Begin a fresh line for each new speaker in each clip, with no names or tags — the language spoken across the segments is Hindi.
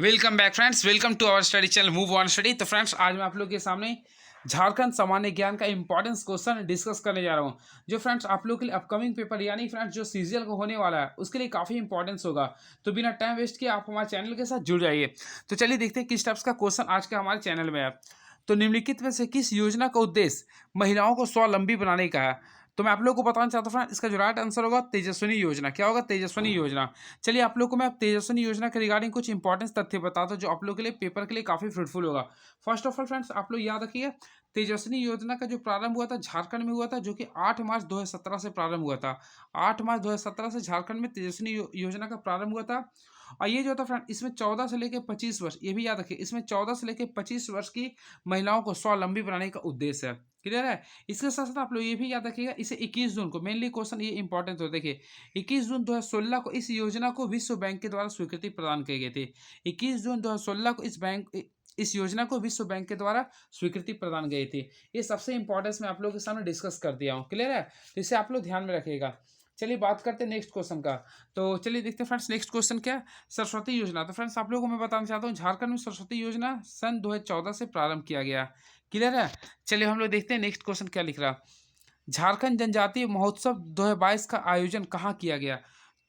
Welcome back friends, welcome to our study channel move on study. तो फ्रेंड्स, आज मैं आप लोग के सामने झारखंड सामान्य ज्ञान का इंपॉर्टेंस क्वेश्चन डिस्कस करने जा रहा हूं, जो फ्रेंड्स आप लोग के लिए अपकमिंग पेपर यानी फ्रेंड्स जो सीजीएल को होने वाला है उसके लिए काफ़ी इंपॉर्टेंस होगा। तो बिना टाइम वेस्ट किए आप हमारे चैनल के साथ जुड़ जाइए। तो चलिए देखते हैं किस टाइप्स का क्वेश्चन आज का हमारे चैनल में है। तो निम्नलिखित में से किस योजना का उद्देश्य महिलाओं को स्वावलंबी बनाने का है? तो मैं आप लोग को बताना चाहता हूँ फ्रेंड, इसका जो राइट आंसर होगा तेजस्विनी योजना। क्या होगा? तेजस्विनी योजना। चलिए आप लोग को मैं तेजस्विनी योजना के रिगार्डिंग कुछ इंपॉर्टेंट तथ्य बताता हूँ जो आप लोग के लिए पेपर के लिए काफ़ी फ्रूटफुल होगा। फर्स्ट ऑफ ऑल फ्रेंड्स, आप लोग याद रखिए, तेजस्विनी योजना का जो प्रारंभ हुआ था झारखंड में हुआ था, जो कि 8 मार्च 2017 से प्रारंभ हुआ था। 8 मार्च 2017 से झारखंड में तेजस्विनी योजना का प्रारंभ हुआ था। और ये जो था फ्रेंड, इसमें 14 से लेकर 25 वर्ष, ये भी याद रखिए, इसमें 14 से लेकर 25 वर्ष की महिलाओं को स्वावलंबी बनाने का उद्देश्य है। क्लियर है? इसके साथ साथ आप लोग ये भी याद रखिएगा, इसे 21 जून को, मेनली क्वेश्चन ये इंपॉर्टेंट हो, देखिए 21 जून 2016 को इस योजना को विश्व बैंक के द्वारा स्वीकृति प्रदान की गई थी। 21 जून 2016 को इस योजना को विश्व बैंक के द्वारा स्वीकृति प्रदान गई थी। ये सबसे इंपॉर्टेंस मैं आप लोगों के सामने डिस्कस कर दिया हूँ। क्लियर है? तो इसे आप लोग ध्यान में रखिएगा। चलिए बात करते हैं नेक्स्ट क्वेश्चन का। तो चलिए देखते हैं फ्रेंड्स, नेक्स्ट क्वेश्चन क्या है? सरस्वती योजना। तो फ्रेंड्स आप लोगों को मैं बताना चाहता हूँ, झारखंड में सरस्वती योजना सन 2014 से प्रारंभ किया गया। क्लियर है? चलिए हम लोग देखते हैं नेक्स्ट क्वेश्चन क्या लिख रहा। झारखंड जनजातीय महोत्सव 2022 का आयोजन कहाँ किया गया?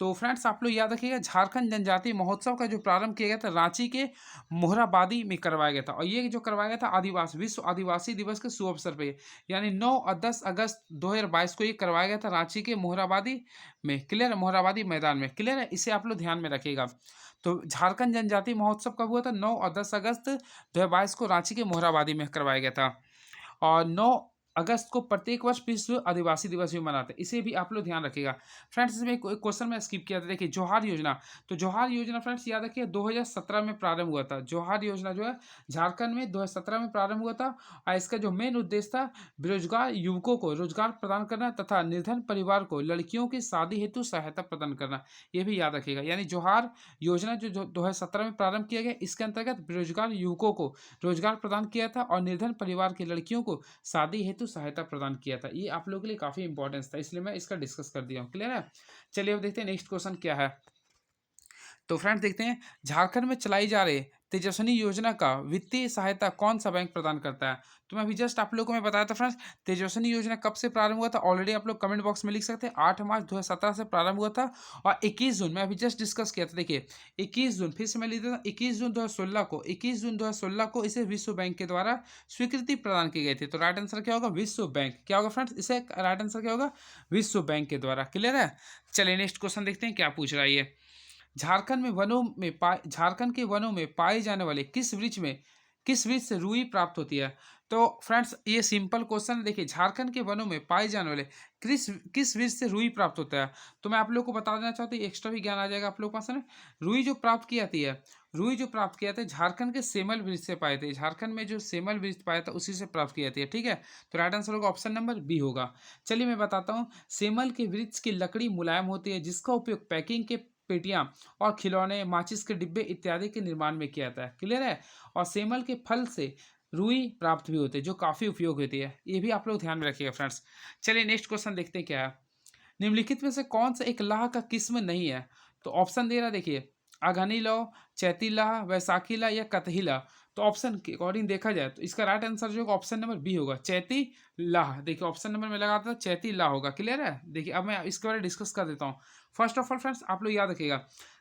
तो फ्रेंड्स आप लोग याद रखिएगा, झारखंड जनजातीय महोत्सव का जो प्रारंभ किया गया था रांची के मोहराबादी में करवाया गया था। और ये जो करवाया गया था आदिवासी विश्व आदिवासी दिवस के शुभ अवसर पे, यानी 9 और 10 अगस्त 2022 को ये करवाया गया था रांची के मोहराबादी में। क्लियर है? मोहराबादी मैदान में। क्लियर है? इसे आप लोग ध्यान में रखिएगा। तो झारखंड जनजातीय महोत्सव कब हुआ था? 9 और 10 अगस्त 2022 को रांची के मोहराबादी में करवाया गया था। और 9 अगस्त को प्रत्येक वर्ष विश्व आदिवासी दिवस भी मनाते हैं। इसे भी आप लोग ध्यान रखिएगा। फ्रेंड्स, इसमें एक क्वेश्चन मैं स्किप किया था, देखिए जोहार योजना। तो जोहार योजना फ्रेंड्स याद रखिए 2017 में प्रारंभ हुआ था। जोहार योजना जो है झारखंड में 2017 में प्रारंभ हुआ था। और इसका जो मेन उद्देश्य था, बेरोजगार युवकों को रोजगार प्रदान करना तथा निर्धन परिवार को लड़कियों की शादी हेतु सहायता प्रदान करना। ये भी याद रखिएगा। यानी जोहार योजना जो 2017 में प्रारंभ किया गया, इसके अंतर्गत बेरोजगार युवकों को रोजगार प्रदान किया था और निर्धन परिवार की लड़कियों को शादी हेतु सहायता प्रदान किया था। ये आप लोगों के लिए काफी इंपॉर्टेंस था, इसलिए मैं इसका डिस्कस कर दिया हूँ। क्लियर है? चलिए अब देखते हैं नेक्स्ट क्वेश्चन क्या है। तो फ्रेंड्स देखते हैं, झारखंड में चलाई जा रही तेजस्विनी योजना का वित्तीय सहायता कौन सा बैंक प्रदान करता है? तो मैं अभी जस्ट आप लोगों को मैं बताया था फ्रेंड्स, तेजस्विनी योजना कब से प्रारंभ हुआ था, ऑलरेडी आप लोग कमेंट बॉक्स में लिख सकते हैं। 8 मार्च 2017 से प्रारंभ हुआ था और 21 जून मैं अभी जस्ट डिस्कस किया था। देखिए 21 जून, फिर से मैं लिख देता हूँ, 21 जून 2016 को, 21 जून 2016 को इसे विश्व बैंक के द्वारा स्वीकृति प्रदान की गई थी। तो राइट आंसर क्या होगा? विश्व बैंक। क्या होगा फ्रेंड्स? इसे राइट आंसर क्या होगा? विश्व बैंक के द्वारा। क्लियर है? चलिए नेक्स्ट क्वेश्चन देखते हैं क्या पूछ रहा है ये। झारखंड के वनों में पाए जाने वाले किस वृक्ष से रुई प्राप्त होती है? तो फ्रेंड्स ये सिंपल क्वेश्चन है। देखिए झारखंड के वनों में पाए जाने वाले किस किस वृक्ष से रुई प्राप्त होता है? तो मैं आप लोग को बता देना चाहता हूँ, एक्स्ट्रा भी ज्ञान आ जाएगा आप लोग के पास में। रुई जो प्राप्त किया था झारखंड के सेमल वृक्ष से पाए थे। झारखंड में जो सेमल वृक्ष पाया था उसी से प्राप्त किया था। ठीक है? तो राइट आंसर होगा ऑप्शन नंबर बी होगा। चलिए मैं बताता हूँ, सेमल के वृक्ष की लकड़ी मुलायम होती है जिसका उपयोग पैकिंग के पेटियां और खिलौने, माचिस के डिब्बे इत्यादि के निर्माण में किया जाता है। क्लियर है? और सेमल के फल से रुई प्राप्त भी होती है जो काफ़ी उपयोग होती है। ये भी आप लोग ध्यान में रखिएगा फ्रेंड्स। चलिए नेक्स्ट क्वेश्चन देखते हैं क्या है। निम्नलिखित में से कौन सा एक लाह का किस्म नहीं है? तो ऑप्शन दे रहा है, देखिए अघनी लाह, चैती लाह, वैसाखी लाह या कतही लाह। तो ऑप्शन के अकॉर्डिंग देखा जाए तो इसका राइट आंसर जो होगा ऑप्शन नंबर बी होगा, चैती लाह। देखिए ऑप्शन नंबर में लगाता था चैती लाह होगा। क्लियर है? देखिए अब मैं इसके बारे में डिस्कस कर देता हूँ। फर्स्ट ऑफ ऑल फ्रेंड्स आप लोग याद रखिएगा,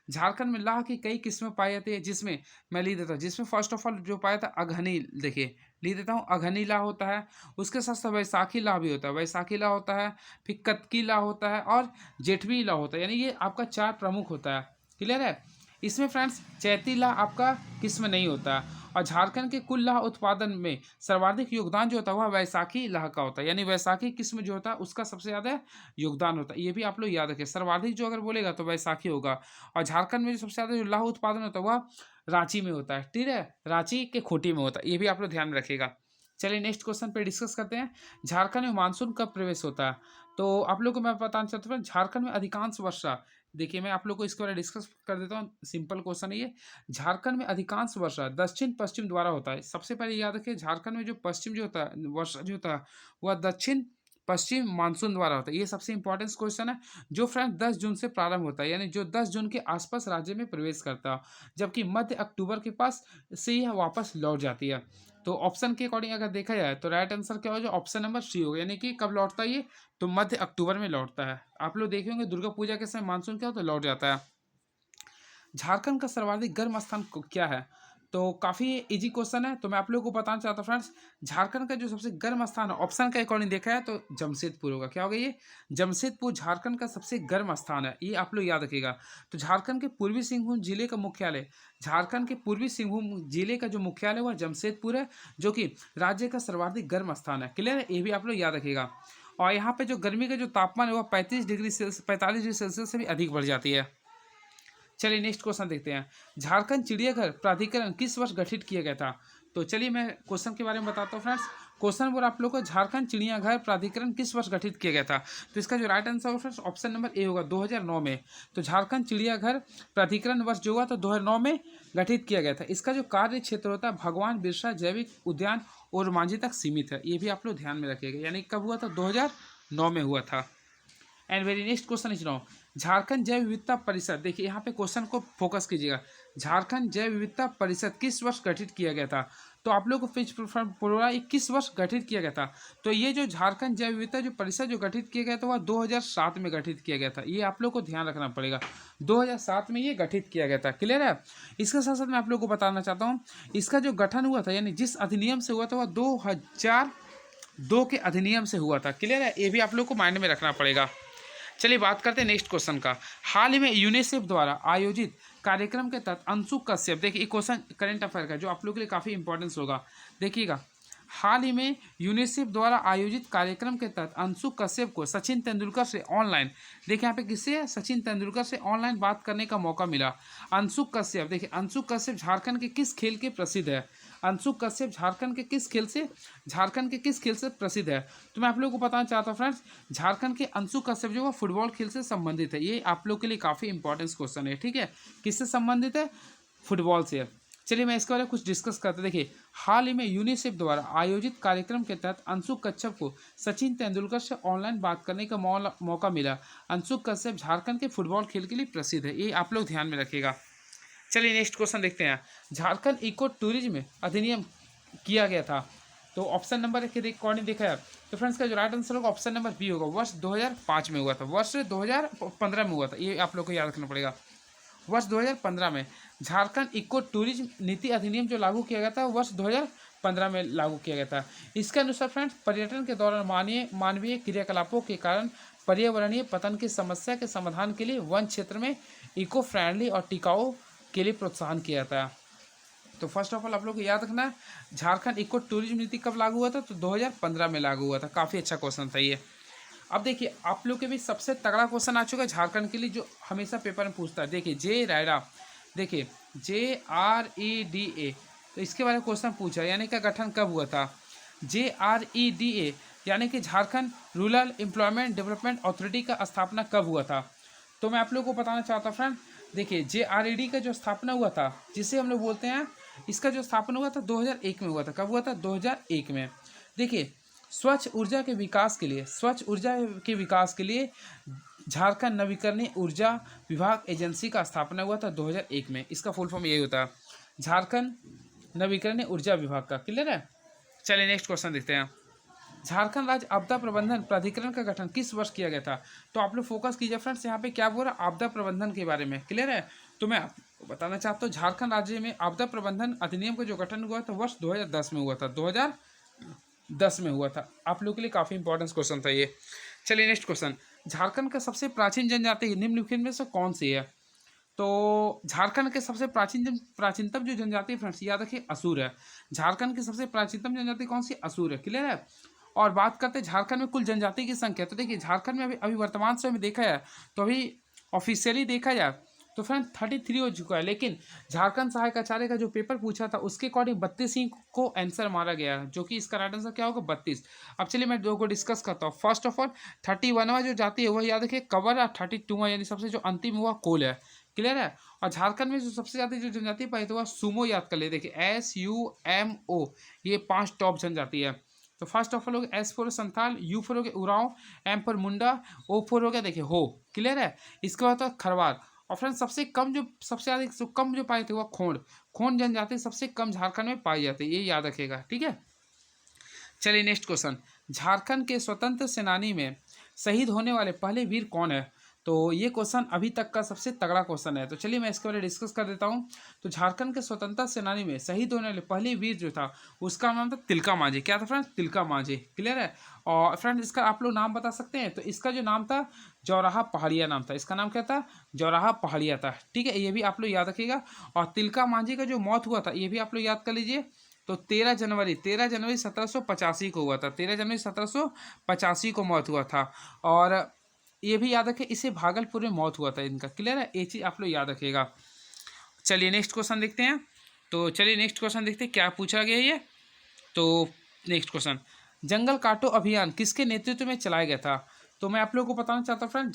झारखंड में लाह की कई किस्में पाई जाती है, जिसमें मैं लिख देता हूँ, जिसमें फर्स्ट ऑफ ऑल जो पाया था अघनी, देखिए लिख देता हूँ अघनी लाह होता है। उसके साथ साथ वैसाखी लाह भी होता है, वैसाखी लाह होता है, फिर कतकी लाह होता है और जेठवी लाह होता है। यानी ये आपका 4 प्रमुख होता है। क्लियर है? इसमें फ्रेंड्स चैती लाह आपका किस्म नहीं होता है। और झारखंड के कुल लाह उत्पादन में सर्वाधिक योगदान जो होता है वह वैसाखी लाह का होता है। यानी वैसाखी किस्म जो होता है उसका सबसे ज़्यादा योगदान होता है। ये भी आप लोग याद रखें, सर्वाधिक जो अगर बोलेगा तो वैसाखी होगा। और झारखंड में जो सबसे ज़्यादा जो लाह उत्पादन होता है वह रांची में होता है। ठीक है? रांची के खूंटी में होता है। ये भी आप लोग ध्यान में रखिएगा। चलिए नेक्स्ट क्वेश्चन पे डिस्कस करते हैं। झारखंड में मानसून कब प्रवेश होता है? तो आप लोग को मैं बताना चाहता हूँ, झारखंड में अधिकांश वर्षा, देखिए मैं आप लोग को इसके बारे में डिस्कस कर देता हूँ। सिंपल क्वेश्चन है ये। झारखंड में अधिकांश वर्षा दक्षिण पश्चिम द्वारा होता है। सबसे पहले याद रखिए, झारखंड में जो पश्चिम जो होता है वर्षा जो होता है वह दक्षिण पश्चिम मानसून द्वारा होता है। ये सबसे इंपॉर्टेंट क्वेश्चन है, जो फ्रेंड्स 10 जून से प्रारंभ होता है, यानी जो 10 जून के आसपास राज्य में प्रवेश करता है, जबकि मध्य अक्टूबर के पास से यह वापस लौट जाती है। तो ऑप्शन के अकॉर्डिंग अगर देखा जाए तो राइट आंसर क्या होगा, ऑप्शन नंबर सी होगा, यानी कि कब लौटता है ये, तो मध्य अक्टूबर में लौटता है। आप लोग देखे होंगे दुर्गा पूजा के समय मानसून क्या होता है, लौट जाता है। झारखंड का सर्वाधिक गर्म स्थान क्या है, तो काफ़ी इजी क्वेश्चन है, तो मैं आप लोगों को बताना चाहता हूँ फ्रेंड्स, झारखंड का जो सबसे गर्म स्थान है ऑप्शन के अकॉर्डिंग देखा है तो जमशेदपुर होगा। क्या होगा ये, जमशेदपुर झारखंड का सबसे गर्म स्थान है, ये आप लोग याद रखिएगा। तो झारखंड के पूर्वी सिंहभूम जिले का मुख्यालय, झारखंड के पूर्वी सिंहभूम जिले का जो मुख्यालय वह जमशेदपुर है, जो कि राज्य का सर्वाधिक गर्म स्थान है। क्लियर है, ये भी आप लोग याद रखिएगा। और यहाँ पे जो गर्मी का जो तापमान है वह 45 डिग्री सेल्सियस से भी अधिक बढ़ जाती है। चलिए नेक्स्ट क्वेश्चन देखते हैं, झारखंड चिड़ियाघर प्राधिकरण किस वर्ष गठित किया गया था। तो चलिए मैं क्वेश्चन के बारे में बताता हूँ फ्रेंड्स। क्वेश्चन बोला आप लोग को, झारखंड चिड़ियाघर प्राधिकरण किस वर्ष गठित किया गया था, तो इसका जो राइट आंसर होगा फ्रेंड्स ऑप्शन नंबर ए होगा, 2009 में। तो झारखंड चिड़ियाघर प्राधिकरण वर्ष जो हुआ तो 2009 में गठित किया गया था। इसका जो कार्य क्षेत्र होता है भगवान बिरसा जैविक उद्यान और मांझी तक सीमित है, ये भी आप लोग ध्यान में रखिएगा, यानी कब हुआ था, 2009 में हुआ था। And very next question is now, Jharkhand जैव विविधता परिषद, देखिए यहाँ पे क्वेश्चन को फोकस कीजिएगा, झारखंड जैव विविधता परिषद किस वर्ष गठित किया गया था, तो आप लोग को पेज पूरा किस वर्ष गठित किया गया था। तो ये जो झारखंड जैव विविधता जो परिषद जो गठित किया गया था वह 2007 में गठित किया गया था, ये आप लोग को ध्यान रखना पड़ेगा, 2007 में ये गठित किया गया था। क्लियर है, इसके साथ साथ मैं आप लोग को बताना चाहता हूँ, इसका जो गठन हुआ था यानी जिस अधिनियम से हुआ था वह 2002 के अधिनियम से हुआ था। क्लियर है, ये भी आप लोग को माइंड में रखना पड़ेगा। चलिए बात करते हैं नेक्स्ट क्वेश्चन का, हाल ही में यूनिसेफ द्वारा आयोजित कार्यक्रम के तहत अंशु कश्यप, देखिए क्वेश्चन करंट अफेयर का जो आप लोगों के लिए काफ़ी इंपॉर्टेंस होगा, देखिएगा। हाल ही में यूनिसेफ द्वारा आयोजित कार्यक्रम के तहत अंशु कश्यप को सचिन तेंदुलकर से ऑनलाइन, देखिए यहाँ पे किससे, सचिन तेंदुलकर से ऑनलाइन बात करने का मौका मिला। अंशु कश्यप, देखिए अंशु कश्यप झारखंड के किस खेल के प्रसिद्ध है, अंशु कश्यप झारखंड के किस खेल से प्रसिद्ध है, तो मैं आप लोगों को बताना चाहता हूँ फ्रेंड्स, झारखंड के अंशु कश्यप जो है फुटबॉल खेल से संबंधित है, ये आप लोग के लिए काफ़ी इंपॉर्टेंट क्वेश्चन है। ठीक है, किससे संबंधित है, फुटबॉल से। चलिए मैं इसके बारे में कुछ डिस्कस करते, देखिए हाल ही में यूनिसेफ द्वारा आयोजित कार्यक्रम के तहत अंशु कश्यप को सचिन तेंदुलकर से ऑनलाइन बात करने का मौका मिला। अंशु कश्यप झारखंड के फुटबॉल खेल के लिए प्रसिद्ध है, ये आप लोग ध्यान में रखिएगा। चलिए नेक्स्ट क्वेश्चन देखते हैं, झारखंड इको टूरिज्म अधिनियम किया गया था, तो ऑप्शन नंबर के अकॉर्डिंग देखा है तो फ्रेंड्स का जो राइट आंसर होगा ऑप्शन नंबर बी होगा, वर्ष 2005 में हुआ था, वर्ष 2015 में हुआ था, ये आप लोग को याद रखना पड़ेगा। वर्ष 2015 में झारखंड इको टूरिज्म नीति अधिनियम जो लागू किया गया था वर्ष 2015 में लागू किया गया था। इसके अनुसार फ्रेंड्स पर्यटन के दौरान मानवीय क्रियाकलापों के कारण पर्यावरणीय पतन की समस्या के समाधान के लिए वन क्षेत्र में इको फ्रेंडली और टिकाऊ के लिए प्रोत्साहन किया था। तो फर्स्ट ऑफ ऑल आप लोग को याद रखना है, झारखंड इको टूरिज्म नीति कब लागू हुआ था, तो 2015 में लागू हुआ था। काफ़ी अच्छा क्वेश्चन था ये। अब देखिए आप लोग के भी सबसे तगड़ा क्वेश्चन आ चुका है झारखंड के लिए, जो हमेशा पेपर में पूछता है। देखिए जे रेडा, देखिए JREDA, तो इसके बारे में क्वेश्चन पूछा, यानी कि गठन कब हुआ था। JREDA यानी कि Jharkhand rural employment development authority का स्थापना कब हुआ था, तो मैं आप लोग को बताना चाहता हूँ फ्रेंड, देखिए JRED का जो स्थापना हुआ था, जिसे हम लोग बोलते हैं, इसका जो स्थापना हुआ था 2001 में हुआ था। कब हुआ था, 2001 में। देखिए स्वच्छ ऊर्जा के विकास के लिए झारखंड नवीकरणीय ऊर्जा विभाग एजेंसी का स्थापना हुआ था 2001 में। इसका फुल फॉर्म यही होता है, झारखंड नवीकरणीय ऊर्जा विभाग का। क्लियर है, चलिए नेक्स्ट क्वेश्चन देखते हैं, झारखंड राज्य आपदा प्रबंधन प्राधिकरण का गठन किस वर्ष किया गया था, तो आप लोग फोकस कीजिए फ्रेंड्स, यहाँ पे क्या बोल रहा है, आपदा प्रबंधन के बारे में। क्लियर है, तो मैं आपको बताना चाहता हूँ झारखंड राज्य में आपदा प्रबंधन अधिनियम का जो गठन हुआ था वर्ष 2010 में हुआ था, 2010 में हुआ था। आप लोग के लिए काफ़ी इंपॉर्टेंट क्वेश्चन था ये। चलिए नेक्स्ट क्वेश्चन, झारखंड का सबसे प्राचीन जनजाति निम्नलिखित में से कौन सी है, तो झारखंड के सबसे प्राचीनतम जो जनजाति फ्रेंड्स याद रखिए असुर है। झारखंड की सबसे प्राचीनतम जनजाति कौन सी, असुर है। क्लियर है, और बात करते हैं झारखंड में कुल जनजाति की संख्या, तो देखिए झारखंड में अभी वर्तमान समय में देखा जाए तो अभी ऑफिशियली देखा जाए तो फ्रेंड 33 हो चुका है, लेकिन झारखंड सहायक आचार्य का जो पेपर पूछा था उसके अकॉर्डिंग 32 ही को आंसर मारा गया है, जो कि इसका राइट आंसर क्या होगा, 32। अब चलिए मैं दो को डिस्कस करता हूँ। फर्स्ट ऑफ ऑल 31वां जो जाति है वह याद रखिए कंवर, और 32वां यानी सबसे जो अंतिम हुआ कोल है। क्लियर है, और झारखंड में जो सबसे ज़्यादा जो जनजाति पाई तो वह सुमो याद कर ले, देखिए SUMO, ये 5 टॉप जनजाति है। तो फर्स्ट ऑफ ऑल हो गया S for Santhal, U for हो गया Oraon, M for Munda, O for हो गया देखिए हो। क्लियर है। इसके बाद तो खरवार। और फ्रेंड्स सबसे अधिक जो कम जो पाए थे वो खोंड। खोंड जनजाति सबसे कम झारखंड में पाई जाती है, ये याद रखिएगा। ठीक है। चलिए नेक्स्ट क्वेश्चन, झारखंड के स्वतंत्र सेनानी में शहीद होने वाले पहले वीर कौन है? तो ये क्वेश्चन अभी तक का सबसे तगड़ा क्वेश्चन है, तो चलिए मैं इसके बारे में डिस्कस कर देता हूँ। तो झारखंड के स्वतंत्रता सेनानी में शहीद होने वाले पहले वीर जो था उसका नाम था तिलका मांझी। क्या था फ्रेंड्स? तिलका मांझी। क्लियर है। और फ्रेंड्स इसका आप लोग नाम बता सकते हैं? तो इसका जो नाम था जौराहा पहाड़िया नाम था। इसका नाम क्या था? जौराहा पहाड़िया था। ठीक है, ये भी आप लोग याद रखिएगा। और तिलका मांझी का जो मौत हुआ था ये भी आप लोग याद कर लीजिए। तो 13 जनवरी 1785 को हुआ था। 13 जनवरी 1785 को मौत हुआ था। और ये भी याद रखें इसे भागलपुर में मौत हुआ था इनका। क्लियर है, ये चीज़ आप लोग याद रखिएगा। चलिए नेक्स्ट क्वेश्चन देखते हैं। तो चलिए नेक्स्ट क्वेश्चन देखते हैं क्या पूछा गया है ये। तो नेक्स्ट क्वेश्चन, जंगल काटो अभियान किसके नेतृत्व में चलाया गया था? तो मैं आप लोगों को बताना चाहता हूँ फ्रेंड,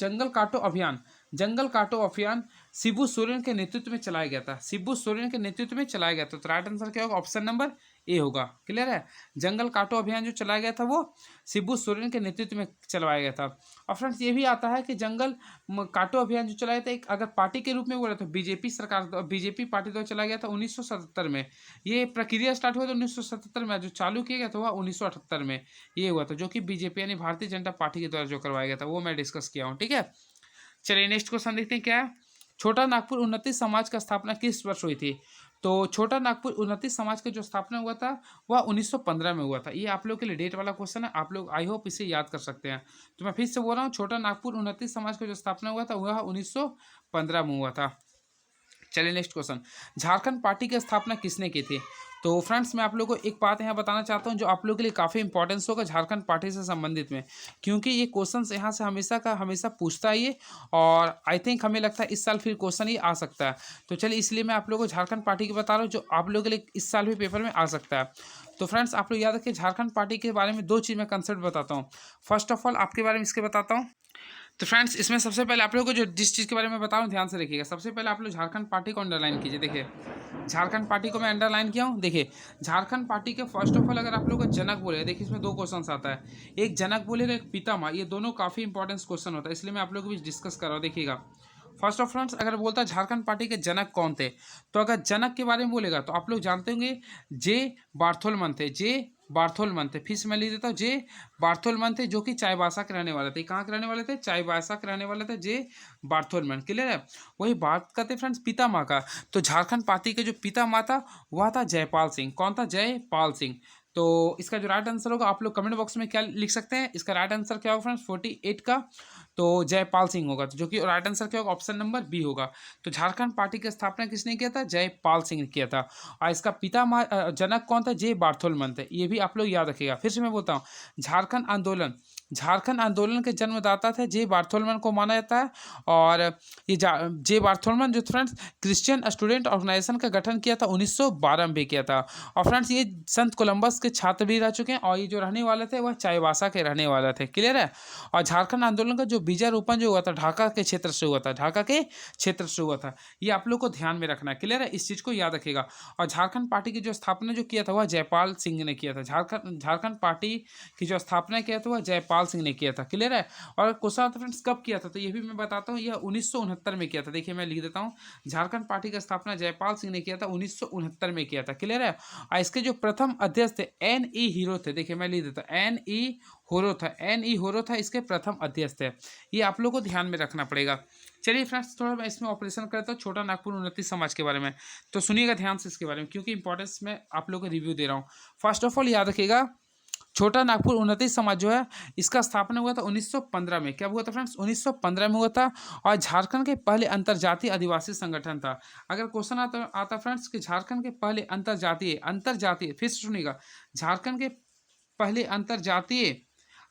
जंगल काटो अभियान शिबू सोरेन के नेतृत्व में चलाया गया था। शिबू सोरेन के नेतृत्व में चलाया गया था। तो राइट आंसर क्या होगा? ऑप्शन नंबर ए होगा। क्लियर है। जंगल काटो अभियान जो चलाया गया था वो शिबू सोरेन के नेतृत्व में चलवाया गया था। और फ्रेंड्स ये भी आता है कि जंगल काटो अभियान जो चलाया था एक अगर पार्टी के रूप में बोला तो बीजेपी पार्टी द्वारा चलाया गया था 1977 में। ये प्रक्रिया स्टार्ट हुआ था 1977 में, जो चालू किया गया था वह 1978 में ये हुआ था, जो कि बीजेपी यानी भारतीय जनता पार्टी के द्वारा जो करवाया गया था वो मैं डिस्कस किया हूँ। ठीक है। चलिए नेक्स्ट क्वेश्चन देखते हैं क्या है। छोटा नागपुर उन्नति समाज का स्थापना किस वर्ष हुई थी? तो छोटा नागपुर उन्नति समाज का जो स्थापना हुआ था वह 1915 में हुआ था। ये आप लोग के लिए डेट वाला क्वेश्चन है, आप लोग आई होप इसे याद कर सकते हैं। तो मैं फिर से बोल रहा हूँ, छोटा नागपुर उन्नति समाज का जो स्थापना हुआ था वह 1915 में हुआ था। चलिए नेक्स्ट क्वेश्चन, झारखंड पार्टी की स्थापना किसने की थी? तो फ्रेंड्स मैं आप लोगों को एक बात यहाँ बताना चाहता हूँ जो आप लोगों के लिए काफ़ी इंपॉर्टेंस होगा झारखंड पार्टी से संबंधित में, क्योंकि ये क्वेश्चंस यहाँ से हमेशा पूछता है ये। और आई थिंक हमें लगता है इस साल फिर क्वेश्चन ही आ सकता है। तो चलिए इसलिए मैं आप लोगों को झारखंड पार्टी की बता रहा हूँ जो आप लोगों के लिए इस साल भी पेपर में आ सकता है। तो फ्रेंड्स आप लोग याद रखिए, झारखंड पार्टी के बारे में दो चीज़ मैं कंसेप्ट बताता हूँ। फर्स्ट ऑफ ऑल आपके बारे में इसके बताता हूँ। तो फ्रेंड्स इसमें सबसे पहले आप लोगों को जो जिस चीज़ के बारे में बता रहा हूँ ध्यान से देखिएगा। सबसे पहले आप लोग झारखंड पार्टी को अंडरलाइन कीजिए। देखिए झारखंड पार्टी को मैं अंडरलाइन किया हूँ। देखिए झारखंड पार्टी के फर्स्ट ऑफ ऑल अगर आप लोग को जनक बोले, देखिए इसमें दो क्वेश्चन आता है, एक जनक बोलेगा एक पितामह। ये दोनों काफ़ी इंपॉर्टेंट क्वेश्चन होता है, इसलिए मैं आप लोग को भी डिस्कस कर रहा हूँ। देखिएगा फर्स्ट ऑफ फ्रेंड्स अगर बोलता है झारखंड पार्टी के जनक कौन थे, तो अगर जनक के बारे में बोलेगा तो आप लोग जानते होंगे जे बार्थोलमन थे। फिर से मैं लिख देता हूँ, जे बार्थोलमन थे जो कि चाईबासा के रहने वाले थे। कहाँ के रहने वाले थे? चाईबासा के रहने वाले थे, जे बार्थोलमन। क्लियर है। वही बात करते फ्रेंड्स पिता माँ का, तो झारखंड पार्टी के जो पिता माँ था वह था जयपाल सिंह। कौन था? जयपाल सिंह। तो इसका जो राइट आंसर होगा आप लोग कमेंट बॉक्स में क्या लिख सकते हैं? इसका राइट आंसर क्या होगा फ्रेंड्स? 48 का तो जयपाल सिंह होगा, तो जो कि राइट आंसर क्या होगा? ऑप्शन नंबर बी होगा। तो झारखंड पार्टी की स्थापना किसने किया था? जयपाल सिंह ने किया था। और इसका जनक कौन था? जे बार्थोलमन थे। ये भी आप लोग याद रखिएगा। फिर से मैं बोलता हूँ, झारखंड आंदोलन के जन्मदाता थे जे बार्थोलमन को माना जाता है। और ये जे बार्थोलमन जो फ्रेंड्स क्रिश्चियन स्टूडेंट ऑर्गेनाइजेशन का गठन किया था 1912 में भी किया था। और फ्रेंड्स ये संत कोलंबस के छात्र भी रह चुके हैं, और ये जो रहने वाले थे वह चाईबासा के रहने वाले थे। क्लियर है। और झारखंड आंदोलन का जो बीजारोपण जो हुआ था ढाका के क्षेत्र से हुआ था। ये आप लोग को ध्यान में रखना है। क्लियर है, इस चीज़ को याद रखिएगा। और झारखंड पार्टी की जो स्थापना जो किया था वह जयपाल सिंह ने किया था। झारखंड पार्टी की जो स्थापना किया था वह जयपाल सिंह ने किया था। क्लियर है। और क्वेश्चन फ्रेंड्स कब किया था, तो ये भी मैं बताता हूँ, यह 1969 में किया था। देखिए मैं लिख देता हूँ, झारखंड पार्टी की स्थापना जयपाल सिंह ने किया था 1969 में किया था। क्लियर है। और इसके जो प्रथम अध्यक्ष थे NE हीरो थे। देखिए मैं लिख देता हूँ, NE होरो था इसके प्रथम अध्यक्ष थे। ये आप लोग को ध्यान में रखना पड़ेगा। चलिए फ्रेंड्स थोड़ा मैं इसमें ऑपरेशन करता हूँ छोटा नागपुर उन्नति समाज के बारे में, तो सुनिएगा ध्यान से इसके बारे में, क्योंकि इंपॉर्टेंस में आप लोग को रिव्यू दे रहा हूँ। फर्स्ट ऑफ ऑल याद रखिएगा, छोटा नागपुर उन्नति समाज जो है इसका स्थापना हुआ था 1915 में। क्या हुआ था फ्रेंड्स? 1915 में हुआ था। और झारखंड के पहले अंतरजातीय आदिवासी संगठन था। अगर क्वेश्चन आता फ्रेंड्स कि झारखंड के पहले अंतरजातीय फिर से सुनिएगा, झारखंड के पहले अंतरजातीय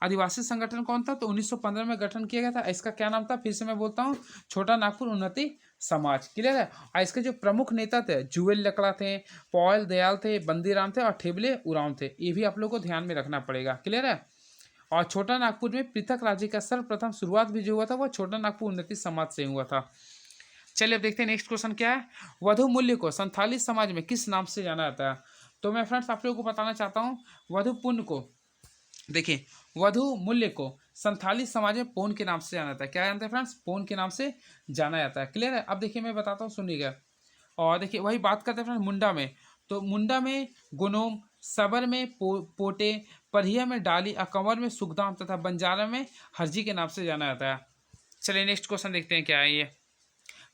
आदिवासी संगठन कौन था? तो 1915 में गठन किया गया था। इसका क्या नाम था? फिर से मैं बोलता हूँ, छोटा नागपुर उन्नति समाज। क्लियर है। और इसके जो प्रमुख नेता थे जुएल लकड़ा थे, पॉयल दयाल थे, बंदीराम थे और ठेबले उरांव थे। ये भी आप लोग को ध्यान में रखना पड़ेगा। क्लियर है। और छोटा नागपुर में पृथक राज्य का सर्वप्रथम शुरुआत भी जो हुआ था वह छोटा नागपुर उन्नति समाज से हुआ था। चलिए अब देखते हैं नेक्स्ट क्वेश्चन क्या है। वधु मूल्य को संथाली समाज में किस नाम से जाना जाता है? तो मैं फ्रेंड्स आप लोगों को बताना चाहता हूँ, वधु पुण्य को देखिए, वधु मूल्य को संथाली समाज में पौन के नाम से जाना जाता है। क्या जानते हैं फ्रेंड्स? पौन के नाम से जाना जाता है। क्लियर है? अब देखिए मैं बताता हूँ, सुनिएगा। और देखिए वही बात करते हैं फ्रेंड्स मुंडा में। तो मुंडा में गुनोम, सबर में पोटे, परिया में डाली, अकंवर में सुखदाम तथा बंजारा में हरजी के नाम से जाना जाता है। चलिए नेक्स्ट क्वेश्चन देखते हैं क्या है ये।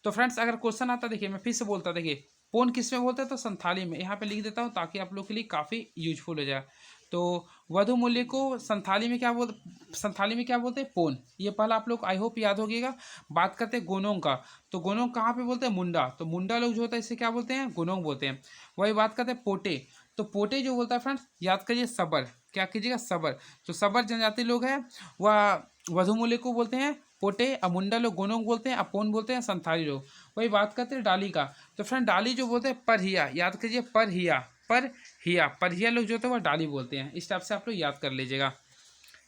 तो फ्रेंड्स अगर क्वेश्चन आता, देखिए मैं फिर से बोलता, देखिए पोन किस में बोलते हैं? तो संथाली में। यहाँ पे लिख देता हूँ ताकि आप लोग के लिए काफ़ी यूजफुल हो जाए। तो वधु मूल्य को संथाली में क्या बोलते हैं? पोन। ये पहला आप लोग आई होप याद हो गएगा। बात करते हैं गोनोंग का। तो गोनोंग कहाँ पे बोलते हैं? मुंडा। तो मुंडा लोग जो होता है इसे क्या बोलते हैं? गोनोंग बोलते हैं। वही बात करते हैं पोटे। तो पोटे जो बोलता है फ्रेंड्स, याद करिए सबर। क्या कीजिएगा? सबर। तो सबर जनजाति लोग हैं वह वधु मूल्य को बोलते हैं पोटे। अब मुंडा लोग गोनोंग बोलते हैं, अपोन बोलते हैं संथाली लोग। वही बात करते हैं डाली का। तो फ्रेंड डाली जो बोलते हैं परहिया, याद कीजिए परहिया लोग जो होते हैं वह डाली बोलते हैं। इस टाइप से आप लोग याद कर लीजिएगा।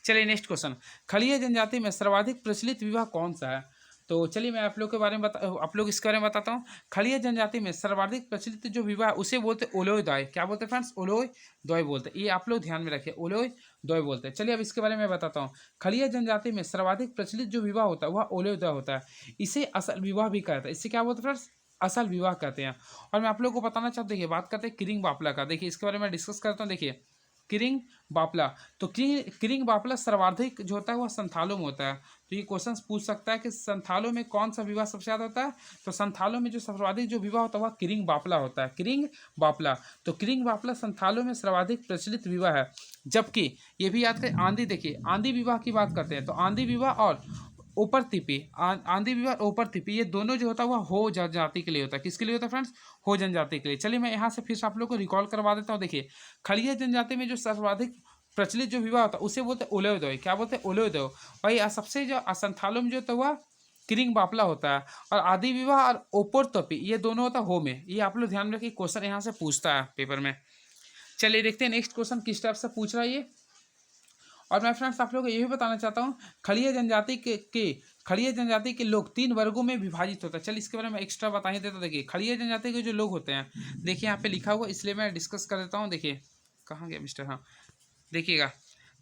चलिए नेक्स्ट क्वेश्चन, खलिया जनजाति में सर्वाधिक प्रचलित विवाह कौन सा है? तो चलिए मैं आप लोग के बारे में आप लोग इसके बारे में बताता हूँ। खलिया जनजाति में सर्वाधिक प्रचलित जो विवाह उसे बोलते हैं ओलोय द्वय। क्या बोलते हैं फ्रेंड्स? ओलोय द्वय बोलते हैं। ये आप लोग ध्यान में रखिए, ओलोय द्वय बोलते हैं। चलिए अब इसके बारे में बताता हूँ। खलिया जनजाति में सर्वाधिक प्रचलित जो विवाह होता है वह ओलोय द्वय होता है। इसे असल विवाह भी कहता है। इसे क्या बोलते हैं फ्रेंड्स? असल विवाह कहते हैं। और मैं आप लोग को बताना चाहता हूँ, देखिए बात करते हैं किरिंग बापला का। देखिए इसके बारे में डिस्कस करता हूँ। देखिए किरिंग बापला। तो किरिंग बापला सर्वाधिक जो होता है वह संथालों में होता है। तो ये क्वेश्चन पूछ सकता है कि संथालों में कौन सा विवाह सबसे ज़्यादा होता है? तो संथालों में जो सर्वाधिक जो विवाह होता है वह किरिंग बापला होता है। किरिंग बापला। तो किरिंग बापला संथालों में सर्वाधिक प्रचलित विवाह है। जबकि ये भी याद करें आंधी, देखिए आंधी विवाह की बात करते हैं। तो आंधी विवाह और ऊपर तिपी, आंधी विवाह ऊपर तिपी, ये दोनों जो होता है वह हो जनजाति के लिए होता है। किसके लिए होता है फ्रेंड्स? हो जनजाति के लिए। चलिए मैं यहाँ से फिर से आप लोग को रिकॉल करवा देता हूँ। देखिए खलिया जनजाति में जो सर्वाधिक प्रचलित जो विवाह होता है उसे बोलते हैं ओलोय। क्या बोलते हैं? ओलोय। भाई सबसे जो संथालों में जो होता है वह किरिंग बापला होता है। और आदि विवाह और ओपर तपी ये दोनों होता है हो में। ये आप लोग ध्यान में रखिए, क्वेश्चन यहाँ से पूछता है पेपर में। चलिए देखते हैं नेक्स्ट क्वेश्चन किस टाइप से पूछ रहा है ये। और मैं फ्रेंड्स आप लोगों को ये भी बताना चाहता हूँ, खड़िया जनजाति के लोग 3 वर्गों में विभाजित होता है। चलिए इसके बारे में एक्स्ट्रा बता ही देता हूँ। देखिए खड़िया जनजाति के जो लोग होते हैं, देखिए यहाँ पे लिखा हुआ, इसलिए मैं डिस्कस कर देता हूँ। देखिए कहाँ गया मिस्टर? हाँ देखिएगा,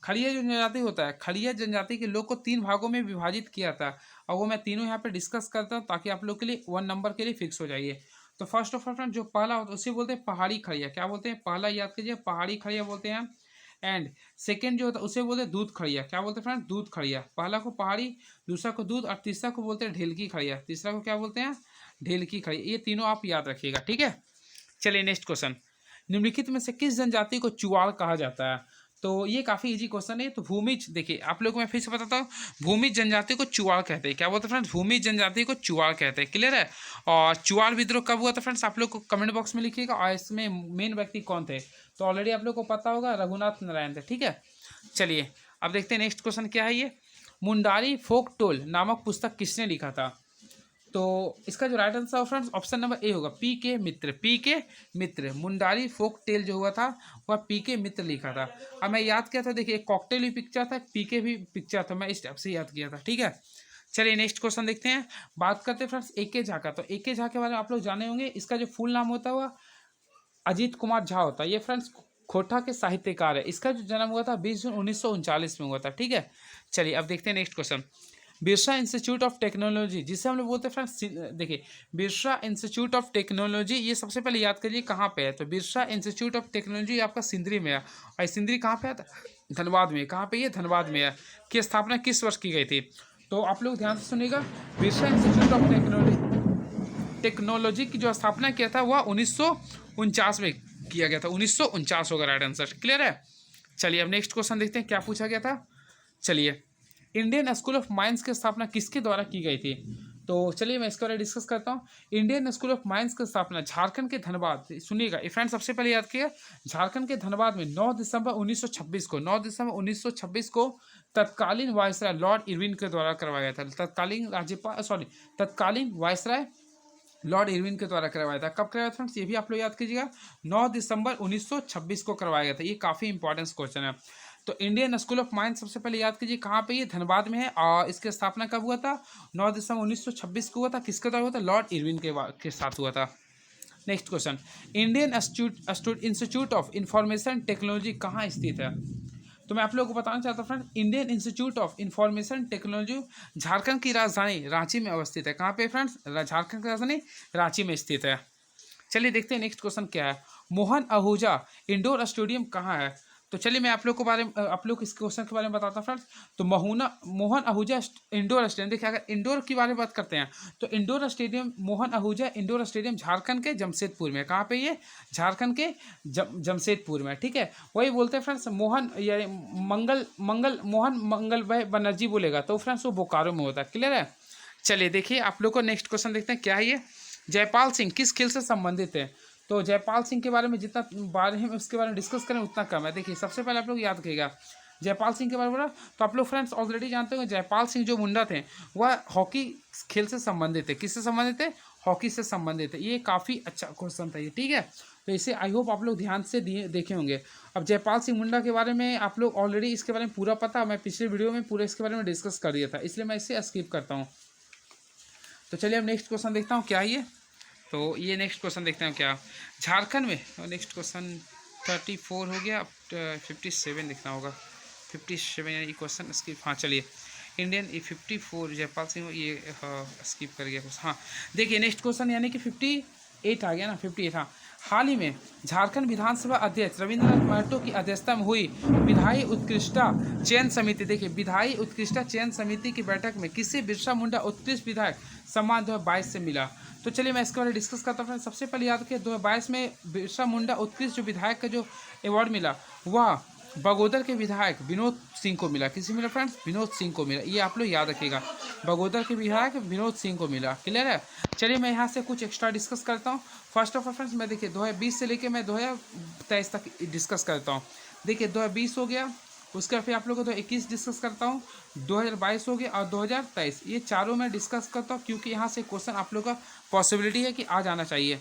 खड़िया जनजाति होता है, खड़िया जनजाति के लोग को 3 भागों में विभाजित किया था। और वो मैं तीनों यहाँ पे डिस्कस करता हूँ ताकि आप लोग के लिए 1 नंबर के लिए फिक्स हो जाइए। तो फर्स्ट ऑफ ऑल फ्रेंड जो पहला होता है उसे बोलते हैं पहाड़ी खड़िया। क्या बोलते हैं? पहला याद कीजिए, पहाड़ी खड़िया बोलते हैं। एंड सेकेंड जो होता है उसे बोलते हैं दूध खड़िया। क्या बोलते हैं फ्रेंड? दूध खड़िया। पहला को पहाड़ी, दूसरा को दूध, और तीसरा को बोलते हैं ढेलकी खड़िया। तीसरा को क्या बोलते हैं? ढेलकी खड़िया। ये तीनों आप याद रखिएगा, ठीक है। चलिए नेक्स्ट क्वेश्चन, निम्नलिखित में से किस जनजाति को चुवाड़ कहा जाता है? तो ये काफ़ी इजी क्वेश्चन है। तो भूमिज, देखिए आप लोग को मैं फिर से बताता हूँ, भूमिज जनजाति को चुवाड़ कहते हैं। क्या बोलते हैं फ्रेंड्स? भूमिज जनजाति को चुवाड़ कहते हैं। क्लियर है? और चुवाड़ विद्रोह कब हुआ था फ्रेंड्स? आप लोग को कमेंट बॉक्स में लिखिएगा। और इसमें मेन व्यक्ति कौन थे? तो ऑलरेडी आप लोग को पता होगा, रघुनाथ नारायण थे, ठीक है। चलिए अब देखते हैं नेक्स्ट क्वेश्चन क्या है ये। मुंडारी फोक टोल नामक पुस्तक किसने लिखा था? तो इसका जो right answer friends option number A होगा, पी के मित्र। मुंडारी फोक टेल जो हुआ था वह पी के मित्र लिखा था। अब मैं याद किया था, देखिए एक कॉकटेल भी पिक्चर था, पी के भी पिक्चर था, मैं इस टाइप से याद किया था, ठीक है। चलिए नेक्स्ट क्वेश्चन देखते हैं। बात करते हैं फ्रेंड्स ए के झा का। तो ए के झा के बारे में आप लोग जाने होंगे, इसका जो फुल नाम होता है वह अजीत कुमार झा होता है। ये फ्रेंड्स खोटा के साहित्यकार है। इसका जो जन्म हुआ था 20 जून 1939 में हुआ था, ठीक है। चलिए अब देखते हैं next question. Birsa institute of technology जिसे हम लोग बोलते हैं फ्रेंड्स, देखिए बिरसा इंस्टीट्यूट ऑफ टेक्नोलॉजी, ये सबसे पहले याद करिए कहाँ पे है। तो बिरसा इंस्टीट्यूट ऑफ टेक्नोलॉजी आपका सिंदरी में है। और सिंदरी कहाँ पे है? धनबाद में। कहाँ पे? ये धनबाद में है। की स्थापना किस वर्ष की गई थी? तो आप लोग ध्यान से सुनिएगा, बिरसा इंस्टीट्यूट ऑफ टेक्नोलॉजी की जो स्थापना किया था वह 1949 में किया गया था। 1949 होगा राइट आंसर। क्लियर है? चलिए अब नेक्स्ट क्वेश्चन देखते हैं क्या पूछा गया था। चलिए इंडियन स्कूल ऑफ माइंस की स्थापना किसके द्वारा की गई थी? तो चलिए मैं इसके बारे में डिस्कस करता हूँ। इंडियन स्कूल ऑफ माइंस की स्थापना झारखंड के धनबाद, सुनिएगा फ्रेंड सबसे पहले याद किया, झारखंड के धनबाद में 9 दिसंबर 1926 को तत्कालीन वायसराय लॉर्ड इरविन के द्वारा करवाया गया था। तत्कालीन वायसराय लॉर्ड इरविन के द्वारा करवाया था। कब करवाया था फ्रेंड्स? ये भी आप लोग याद कीजिएगा, 9 दिसंबर 1926 को करवाया गया था। ये काफ़ी इंपॉर्टेंट क्वेश्चन है। तो इंडियन स्कूल ऑफ माइंस सबसे पहले याद कीजिए कहाँ पे? ये धनबाद में है। और इसकी स्थापना कब हुआ था? 9 दिसंबर 1926 को हुआ था। किसके द्वारा हुआ था? लॉर्ड इरविन के साथ हुआ था। Next question, Indian institute of information technology कहाँ स्थित है? तो मैं आप लोगों को बताना चाहता हूँ friend, Indian institute of information technology Jharkhand की राजधानी रांची में अवस्थित है। कहाँ पे फ्रेंड्स? झारखंड की राजधानी रांची में स्थित है। चलिए देखते हैं नेक्स्ट क्वेश्चन क्या है। मोहन आहूजा इंडोर स्टेडियम कहाँ है? तो चलिए मैं आप लोग को बारे में आप लोग इस क्वेश्चन के बारे में बताता हूँ फ्रेंड्स। तो मोहन आहूजा इंडोर स्टेडियम, देखिए अगर इंडोर की बारे में बात करते हैं तो indoor stadium Mohan Ahuja indoor stadium Jharkhand के जमशेदपुर में। कहाँ पे ये? झारखंड के जमशेदपुर में, ठीक है। वही बोलते हैं फ्रेंड्स मोहन या मोहन मंगल भाई बनर्जी बोलेगा तो फ्रेंड्स वो बोकारो में होता है। क्लियर है? चलिए देखिए आप लोग को नेक्स्ट क्वेश्चन देखते हैं क्या है ये। जयपाल सिंह किस खेल से संबंधित है? तो जयपाल सिंह के बारे में जितना बारे में उसके बारे में डिस्कस करें उतना कम है। देखिए सबसे पहले आप लोग याद रखिएगा जयपाल सिंह के बारे में बोला तो आप लोग फ्रेंड्स ऑलरेडी जानते हो जयपाल सिंह जो मुंडा थे वह हॉकी खेल से संबंधित है। किससे संबंधित है? हॉकी से संबंधित है। ये काफ़ी अच्छा क्वेश्चन था ये, ठीक है। तो इसे आई होप आप लोग ध्यान से देखे होंगे। अब जयपाल सिंह मुंडा के बारे में आप लोग ऑलरेडी इसके बारे में पूरा पता, मैं पिछले वीडियो में पूरा इसके बारे में डिस्कस कर दिया था, इसलिए मैं इसे स्किप करता हूँ। तो चलिए अब नेक्स्ट क्वेश्चन देखता हूँ क्या है ये। तो ये नेक्स्ट क्वेश्चन देखते हैं क्या झारखंड में। नेक्स्ट क्वेश्चन 34 हो गया, अब 57 लिखना होगा। 57 यानी क्वेश्चन स्किप। हाँ चलिए इंडियन 54 जयपाल सिंह ये स्किप कर गया। हाँ देखिए नेक्स्ट क्वेश्चन यानी कि 58 आ गया ना, 58। हाँ हाल ही में झारखंड विधानसभा अध्यक्ष रविंद्रनाथ महतो की अध्यक्षता में हुई विधायी उत्कृष्टता चयन समिति, देखिए विधायी उत्कृष्टता चयन समिति की बैठक में किसे बिरसा मुंडा उत्कृष्ट विधायक सम्मान 2022 से मिला? तो चलिए मैं इसके बारे में डिस्कस करता हूँ। सबसे पहले याद रखिए 2022 में बिरसा मुंडा उत्कृष्ट जो विधायक का जो अवार्ड मिला वह बगोदर के विधायक विनोद सिंह को मिला। किसी मिला फ्रेंड्स? विनोद सिंह को मिला। ये आप लोग याद रखिएगा, बगोदर के विधायक विनोद सिंह को मिला। क्लियर है? चलिए मैं यहाँ से कुछ एक्स्ट्रा डिस्कस करता हूँ। फर्स्ट ऑफ ऑल फ्रेंड्स मैं देखिए 2020 से लेकर मैं 2023 तक डिस्कस करता हूँ। देखिए 2020 हो गया, उसके फिर आप लोगों को 2021 डिस्कस करता हूँ, 2022 हो गया और 2023, ये चारों मैं डिस्कस करता हूँ क्योंकि यहाँ से क्वेश्चन आप लोगों का पॉसिबिलिटी है कि आ जाना चाहिए।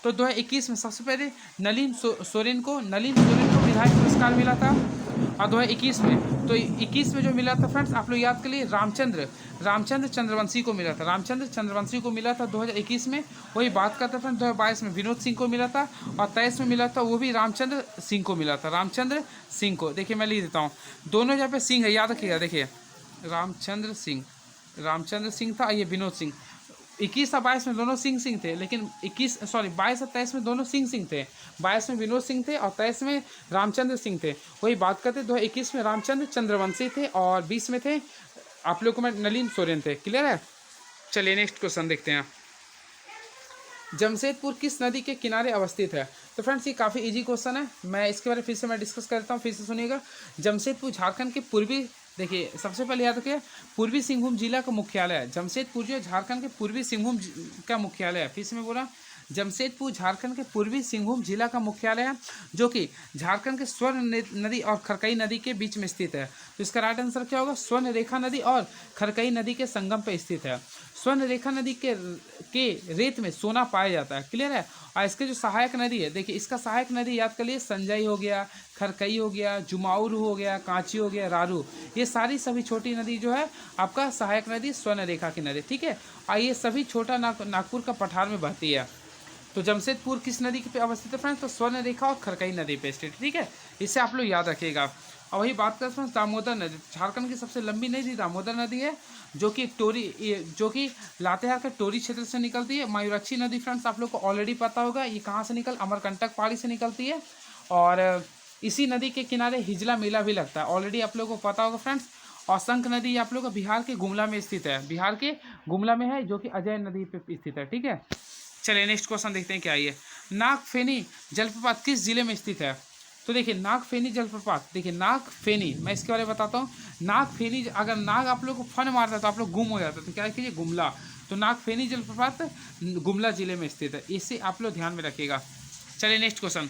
तो 2021 में सबसे पहले नलिन सोरेन को विधायक पुरस्कार मिला था। और 2021 में तो 21 में जो मिला था फ्रेंड्स आप लोग याद कर लिए रामचंद्र चंद्रवंशी को मिला था। रामचंद्र चंद्रवंशी को मिला था 2021 में। वही बात करते हैं 2022 में विनोद सिंह को मिला था और 23 में मिला था वो भी रामचंद्र सिंह को मिला था। रामचंद्र सिंह को देखिए मैं लिख देता हूँ, दोनों जगह पे सिंह है, याद रखिएगा। देखिए रामचंद्र सिंह था, ये विनोद सिंह। 21 और 22 में दोनों सिंह थे, लेकिन 22 और 23 में दोनों सिंह थे। 22 में विनोद सिंह थे और 23 में रामचंद्र सिंह थे। वही बात करते 2021 में रामचंद्र चंद्रवंशी थे और 20 में थे आप लोग को मैं नलिन सोरेन थे। क्लियर है? चलिए नेक्स्ट क्वेश्चन देखते हैं। जमशेदपुर किस नदी के किनारे अवस्थित है? तो फ्रेंड्स ये काफ़ी इजी क्वेश्चन है, मैं इसके बारे में फिर से मैं डिस्कस करता हूँ, फिर से सुनिएगा। जमशेदपुर झारखंड के पूर्वी, देखिए सबसे पहले याद रखिए पूर्वी सिंहभूम जिला का मुख्यालय है। जमशेदपुर जो झारखंड के पूर्वी सिंहभूम का मुख्यालय है। फिर से मैं बोला जमशेदपुर झारखंड के पूर्वी सिंहभूम जिला का मुख्यालय है, जो कि झारखंड के स्वर्ण नदी और खरकई नदी के बीच में स्थित है। तो इसका राइट आंसर क्या होगा? स्वर्ण रेखा नदी और खरकई नदी के संगम पर स्थित है। स्वर्ण रेखा नदी के रेत में सोना पाया जाता है। क्लियर है? और इसके जो सहायक नदी है, देखिए इसका सहायक नदी याद कर लिए संजय हो गया, खरकई हो गया, जुमाउरू हो गया, कांची हो गया, रारू, ये सारी सभी छोटी नदी जो है आपका सहायक नदी स्वर्ण रेखा की नदी। ठीक है? और ये सभी छोटा नागपुर का पठार में बहती है। तो जमशेदपुर किस नदी पे अवस्थित है फ्रेंड्स? तो स्वर्ण रेखा और खरकई नदी पे स्थित। ठीक है, इसे आप लोग याद रखिएगा। और वही बात करते हैं दामोदर नदी, झारखंड की सबसे लंबी नदी दामोदर नदी है, जो कि लातेहार के टोरी क्षेत्र से निकलती है। मयूराक्षी नदी फ्रेंड्स आप लोग को ऑलरेडी पता होगा, ये कहाँ से अमरकंटक पहाड़ी से निकलती है। और इसी नदी के किनारे हिजला मेला भी लगता है, ऑलरेडी आप लोग को पता होगा फ्रेंड्स। और शंख नदी आप लोग को बिहार के गुमला में स्थित है, बिहार के गुमला में है, जो कि अजय नदी पे स्थित है। ठीक है, चलिए नेक्स्ट क्वेश्चन देखते हैं क्या है ये। नागफेनी जलप्रपात किस जिले में स्थित है? तो देखिए नागफेनी जलप्रपात, देखिए नागफेनी, मैं इसके बारे में बताता हूँ। नागफेनी, अगर नाग आप लोग को फन मारता है तो आप लोग गुम हो जाते हैं, तो क्या कीजिए गुमला। तो नागफेनी जलप्रपात गुमला जिले में स्थित है, इसे आप लोग ध्यान में रखिएगा। चलिए नेक्स्ट क्वेश्चन।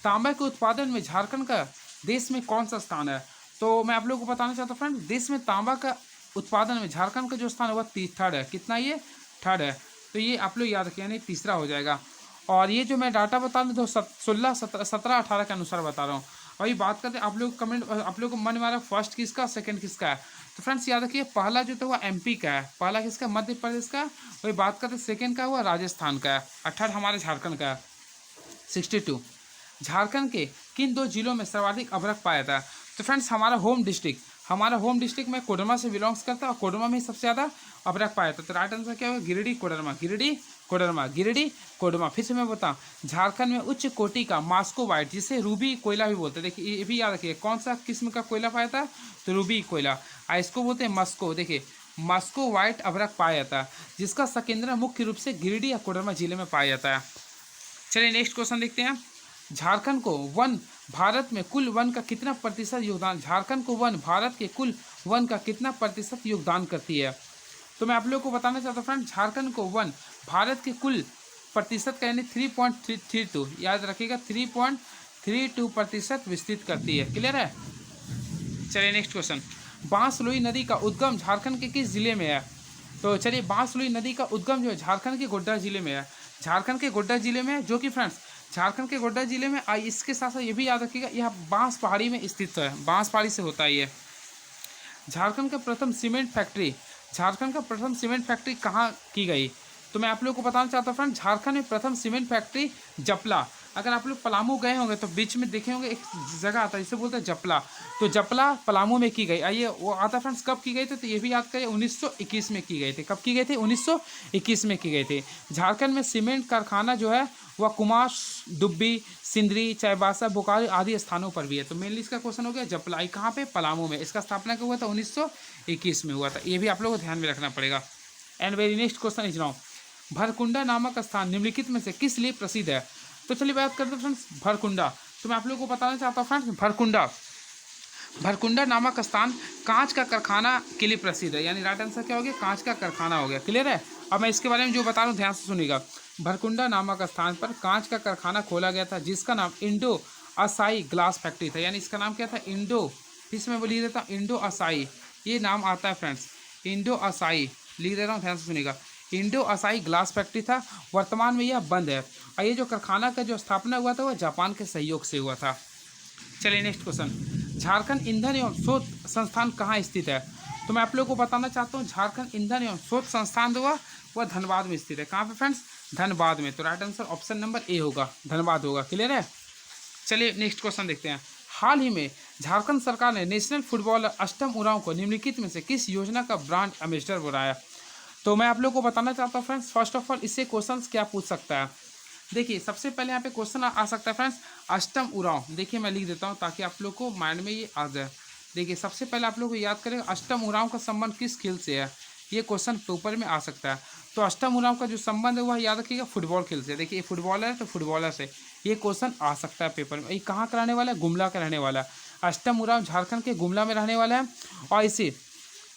तांबा के उत्पादन में झारखंड का देश में कौन सा स्थान है? तो मैं आप लोग को बताना चाहता हूँ फ्रेंड, देश में तांबा का उत्पादन में झारखंड का जो स्थान है वह थर्ड है। कितना? ये थर्ड है। तो ये आप लोग याद रखिए, यानी तीसरा हो जाएगा। और ये जो मैं डाटा बता रहा हूँ तो 16, 17, 18 के अनुसार बता रहा हूँ। और ये बात करते हैं आप लोग कमेंट, आप लोग को मन में आ रहा है फर्स्ट किसका, सेकंड किसका है? तो फ्रेंड्स याद रखिए पहला जो था वो एमपी का है, पहला किसका? मध्य प्रदेश का। वही बात करते हैं सेकंड का हुआ राजस्थान का है, और थर्ड हमारे झारखंड का है 62। झारखंड के किन दो जिलों में सर्वाधिक अभ्रक पाया था? तो फ्रेंड्स हमारा होम डिस्ट्रिक्ट में कोडरमा से बिलोंग्स करता है और कोडरमा में सबसे ज़्यादा अभ्रक पाया जाता है। तो राइट आंसर क्या होगा? गिरिडीह कोडरमा। फिर से मैं बताऊँ, झारखंड में उच्च कोटि का मास्को वाइट, जिसे रूबी कोयला भी बोलते हैं। देखिए ये भी याद रखिए, कौन सा किस्म का कोयला पाया जाता है? तो रूबी कोयला। इसको बोलते हैं मस्को। देखिए मस्को वाइट अभ्रक पाया जाता है, जिसका संकेंद्रण मुख्य रूप से गिरिडीह या कोडरमा जिले में पाया जाता है। चलिए नेक्स्ट क्वेश्चन देखते हैं। झारखंड को वन भारत में कुल वन का कितना प्रतिशत योगदान भारत के कुल वन का कितना प्रतिशत योगदान करती है? तो मैं आप लोगों को बताना चाहता हूँ फ्रेंड, झारखंड को वन भारत के कुल प्रतिशत का यानी 3.32, याद रखिएगा 3.32% विस्तृत करती है। क्लियर है? चलिए नेक्स्ट क्वेश्चन। बांसलुई नदी का उद्गम झारखंड के किस जिले में है? तो चलिए बांसलुई नदी का उद्गम जो है झारखंड के गोड्डा जिले में है। झारखंड के गोड्डा जिले में है, जो कि फ्रेंड्स झारखंड के गोड्डा जिले में इसके साथ साथ ये भी याद रखिएगा, यह बांस पहाड़ी में स्थित है, बांस पहाड़ी से होता है ये। झारखंड का प्रथम सीमेंट फैक्ट्री कहाँ की गई? तो मैं आप लोगों को बताना चाहता हूँ फ्रेंड, झारखंड में प्रथम सीमेंट फैक्ट्री जपला। अगर आप लोग पलामू गए होंगे तो बीच में देखे होंगे एक जगह आता है जिसे बोलते हैं जपला, तो जपला पलामू में की गई। आइए वो आता फ्रेंड्स कब की गई थी? तो ये भी याद करिए 1921 में की गई थी। कब की गई थी? 1921 में की गई थी। झारखंड में सीमेंट कारखाना जो है वह कुमार, डुब्बी, सिंदरी, चाईबासा, बोकारो आदि स्थानों पर भी है। तो मेनली इसका क्वेश्चन हो गया जपला, कहाँ पे? पलामू में। इसका स्थापना कब हुआ था? 1921 में हुआ था। ये भी आप लोगों को ध्यान में रखना पड़ेगा। And very next question is now, Bharkunda नामक स्थान निम्नलिखित में से किस लिए प्रसिद्ध है? तो चलिए बात करते हैं फ्रेंड्स भरकुंडा। तो मैं आप लोगों को बताना चाहता हूँ फ्रेंड्स, भरकुंडा नामक स्थान कांच का कारखाना के लिए प्रसिद्ध है। यानी राइट आंसर क्या हो गया? कांच का कारखाना हो गया। क्लियर है? अब मैं इसके बारे में जो बता रहा हूँ ध्यान से सुनिएगा। भरकुंडा नामक स्थान पर कांच का कारखाना खोला गया था, जिसका नाम इंडो असाई ग्लास फैक्ट्री था। यानी इसका नाम क्या था? इंडो, इसमें वो लिख देता हूँ इंडो असाई, ये नाम आता है फ्रेंड्स, इंडो असाई लिख दे रहा हूँ, ध्यान से सुनिएगा। इंडो असाई ग्लास फैक्ट्री था। वर्तमान में यह बंद है और ये जो कारखाना का जो स्थापना हुआ था वह जापान के सहयोग से हुआ था। चलिए नेक्स्ट क्वेश्चन, झारखंड ईंधन एवं शोध संस्थान कहाँ स्थित है? तो मैं आप लोगों को बताना चाहता हूँ, झारखंड ईंधन एवं शोध संस्थान जो हुआ वह धनबाद में स्थित है। कहाँ पे फ्रेंड्स? धनबाद में। तो right answer option number A होगा, धनबाद होगा। क्लियर है? चलिए नेक्स्ट क्वेश्चन देखते हैं। हाल ही में झारखंड सरकार ने नेशनल फुटबॉलर अष्टम उरांव को निम्नलिखित में से किस योजना का ब्रांड एम्बेसडर बनाया? तो मैं आप लोगों को बताना चाहता हूँ फ्रेंड्स, फर्स्ट ऑफ ऑल इससे क्वेश्चंस क्या पूछ सकता है? देखिए सबसे पहले यहाँ पे क्वेश्चन आ सकता है फ्रेंड्स अष्टम उरांव। देखिए मैं लिख देता हूँ ताकि आप लोग को माइंड में ये आ जाए। देखिए सबसे पहले आप लोग को याद करेंगे अष्टम उरांव का संबंध किस खेल से है, ये क्वेश्चन पेपर में आ सकता है। तो अष्टम उरांव का जो संबंध है वह याद रखिएगा फुटबॉल खेल से। देखिए ये फुटबॉलर है तो फुटबॉलर से ये क्वेश्चन आ सकता है पेपर में। ये कहाँ का रहने वाला है? गुमला का रहने वाला है। अष्टम उरांव झारखंड के गुमला में रहने वाला है और इसे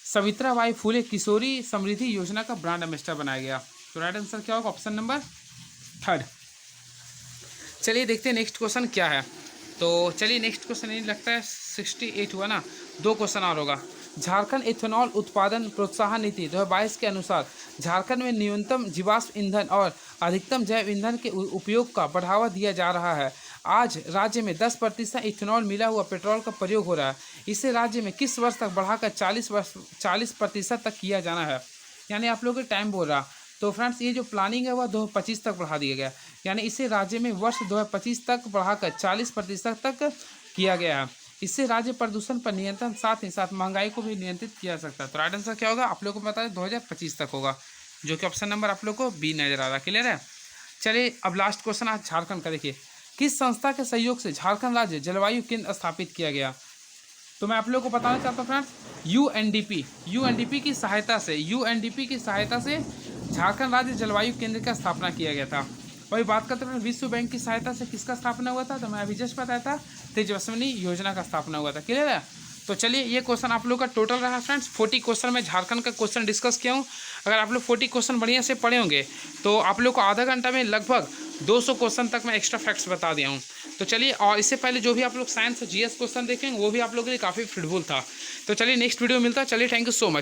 सवित्राबाई फुले किशोरी समृद्धि योजना का ब्रांड एम्बेसडर बनाया गया। तो राइट आंसर क्या होगा? Option number 3। चलिए देखते हैं नेक्स्ट क्वेश्चन क्या है। तो चलिए नेक्स्ट क्वेश्चन ये लगता है 68 हुआ ना, 2 क्वेश्चन और होगा। झारखंड इथेनॉल उत्पादन प्रोत्साहन नीति 2022 के अनुसार झारखंड में न्यूनतम जीवाश्म ईंधन और अधिकतम जैव ईंधन के उपयोग का बढ़ावा दिया जा रहा है। आज राज्य में 10% इथेनॉल मिला हुआ पेट्रोल का प्रयोग हो रहा है। इसे राज्य में किस वर्ष तक बढ़ाकर 40% तक किया जाना है? यानी आप लोगों को टाइम बोल रहा। तो फ्रेंड्स ये जो प्लानिंग है वह 2025 तक बढ़ा दिया गया, यानी इसे राज्य में वर्ष 2025 तक बढ़ाकर 40% तक किया गया है। इससे राज्य प्रदूषण पर नियंत्रण साथ ही साथ महंगाई को भी नियंत्रित किया जा सकता है। तो राइट आंसर क्या होगा? आप लोगों को बता दें 2025 तक होगा, जो कि ऑप्शन नंबर आप लोग को बी नजर आ रहा है। क्लियर है? चलिए अब लास्ट क्वेश्चन आज झारखंड का देखिए, किस संस्था के सहयोग से झारखंड राज्य जलवायु केंद्र स्थापित किया गया? तो मैं आप लोग को बताना चाहता हूँ फ्रेंड्स यूएनडीपी की सहायता से झारखंड राज्य जलवायु केंद्र का स्थापना किया गया था। वही बात करते हैं विश्व बैंक की सहायता से किसका स्थापना हुआ था? तो मैं अभी जस्ट बताया था तेजस्विनी योजना का स्थापना हुआ था। क्लियर है? तो चलिए ये क्वेश्चन आप लोग का टोटल रहा फ्रेंड्स 40 क्वेश्चन में झारखंड का क्वेश्चन डिस्कस किया हूँ। अगर आप लोग 40 क्वेश्चन बढ़िया से पढ़े होंगे तो आप लोग को आधा घंटा में लगभग 200 क्वेश्चन तक मैं एक्स्ट्रा फैक्ट्स बता दिया हूँ। तो चलिए, और इससे पहले जो भी आप लोग साइंस और जीएस क्वेश्चन देखेंगे वो भी आप लोगों के लिए काफ़ी फ्रूटफुल था। तो चलिए नेक्स्ट वीडियो मिलता है। चलिए थैंक यू सो मच।